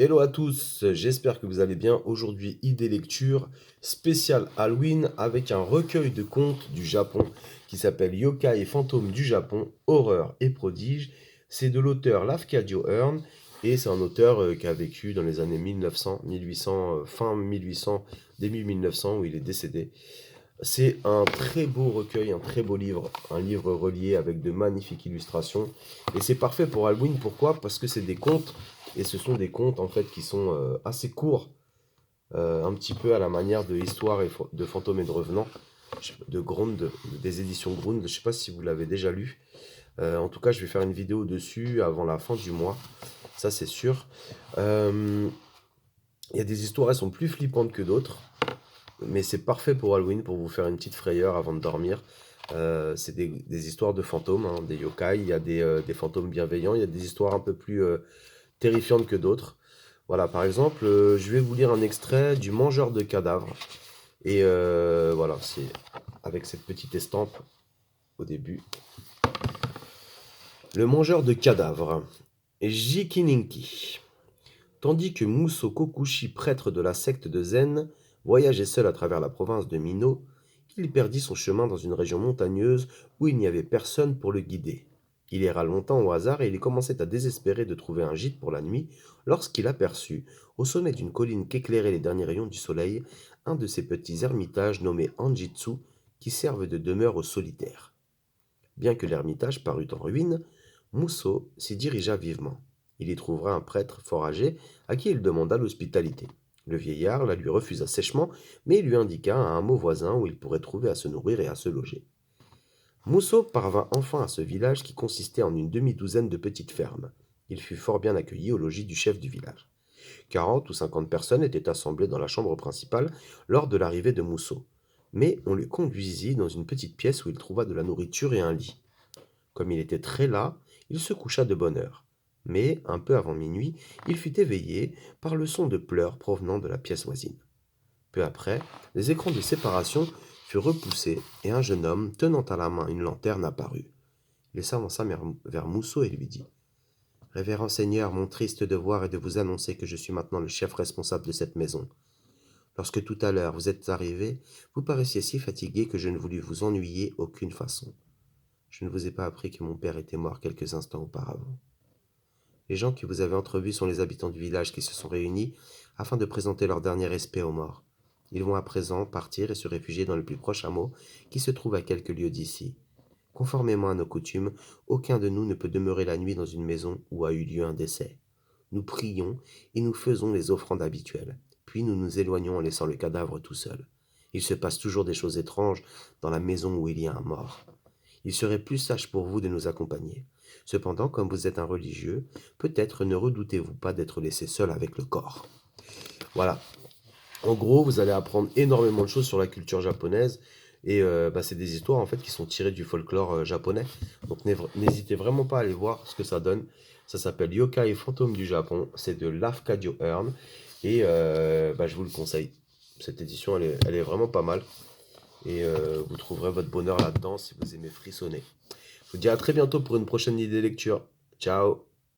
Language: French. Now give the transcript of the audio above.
Hello à tous, j'espère que vous allez bien. Aujourd'hui, idée lecture spéciale Halloween avec un recueil de contes du Japon qui s'appelle Yokai et fantômes du Japon, horreur et prodiges. C'est de l'auteur Lafcadio Hearn et c'est un auteur qui a vécu dans les années 1900, 1800, fin 1800, début 1900 où il est décédé. C'est un très beau recueil, un très beau livre, un livre relié avec de magnifiques illustrations. Et c'est parfait pour Halloween, pourquoi? Parce que c'est des contes, et ce sont des contes en fait qui sont assez courts, un petit peu à la manière de Histoire de fantômes et de revenants, de Grund, des éditions Grund. Je ne sais pas si vous l'avez déjà lu. En tout cas, je vais faire une vidéo dessus avant la fin du mois, ça c'est sûr. Euh, Il y a des histoires, elles sont plus flippantes que d'autres. Mais c'est parfait pour Halloween, pour vous faire une petite frayeur avant de dormir. C'est des histoires de fantômes, hein, des yokai. Il y a des fantômes bienveillants. Il y a des histoires un peu plus terrifiantes que d'autres. Voilà, par exemple, je vais vous lire un extrait du Mangeur de cadavres. Et voilà, c'est avec cette petite estampe au début. Le Mangeur de cadavres. Jikininki. Tandis que Muso Kokushi, prêtre de la secte de Zen, voyageait seul à travers la province de Mino, il perdit son chemin dans une région montagneuse où il n'y avait personne pour le guider. Il erra longtemps au hasard et il commençait à désespérer de trouver un gîte pour la nuit lorsqu'il aperçut, au sommet d'une colline qu'éclairaient les derniers rayons du soleil, un de ces petits ermitages nommés Anjitsu qui servent de demeure aux solitaires. Bien que l'ermitage parût en ruine, Musso s'y dirigea vivement. Il y trouvera un prêtre fort âgé à qui il demanda l'hospitalité. Le vieillard la lui refusa sèchement, mais il lui indiqua un hameau voisin où il pourrait trouver à se nourrir et à se loger. Musso parvint enfin à ce village qui consistait en une demi-douzaine de petites fermes. Il fut fort bien accueilli au logis du chef du village. 40 ou 50 personnes étaient assemblées dans la chambre principale lors de l'arrivée de Musso. Mais on le conduisit dans une petite pièce où il trouva de la nourriture et un lit. Comme il était très las, il se coucha de bonne heure. Mais, un peu avant minuit, il fut éveillé par le son de pleurs provenant de la pièce voisine. Peu après, les écrans de séparation furent repoussés et un jeune homme, tenant à la main une lanterne, apparut. Il s'avança vers Mousseau et lui dit: Révérend Seigneur, mon triste devoir est de vous annoncer que je suis maintenant le chef responsable de cette maison. Lorsque tout à l'heure vous êtes arrivé, vous paraissiez si fatigué que je ne voulus vous ennuyer aucune façon. Je ne vous ai pas appris que mon père était mort quelques instants auparavant. Les gens que vous avez entrevus sont les habitants du village qui se sont réunis afin de présenter leur dernier respect aux morts. Ils vont à présent partir et se réfugier dans le plus proche hameau qui se trouve à quelques lieues d'ici. Conformément à nos coutumes, aucun de nous ne peut demeurer la nuit dans une maison où a eu lieu un décès. Nous prions et nous faisons les offrandes habituelles, puis nous nous éloignons en laissant le cadavre tout seul. Il se passe toujours des choses étranges dans la maison où il y a un mort. Il serait plus sage pour vous de nous accompagner. Cependant, comme vous êtes un religieux, peut-être ne redoutez-vous pas d'être laissé seul avec le corps. Voilà. En gros, vous allez apprendre énormément de choses sur la culture japonaise. Et c'est des histoires en fait qui sont tirées du folklore japonais. Donc n'hésitez vraiment pas à aller voir ce que ça donne. Ça s'appelle Yokai et fantômes du Japon. C'est de Lafcadio Hearn. Et je vous le conseille. Cette édition, elle est vraiment pas mal. Et vous trouverez votre bonheur là-dedans si vous aimez frissonner. Je vous dis à très bientôt pour une prochaine idée lecture. Ciao!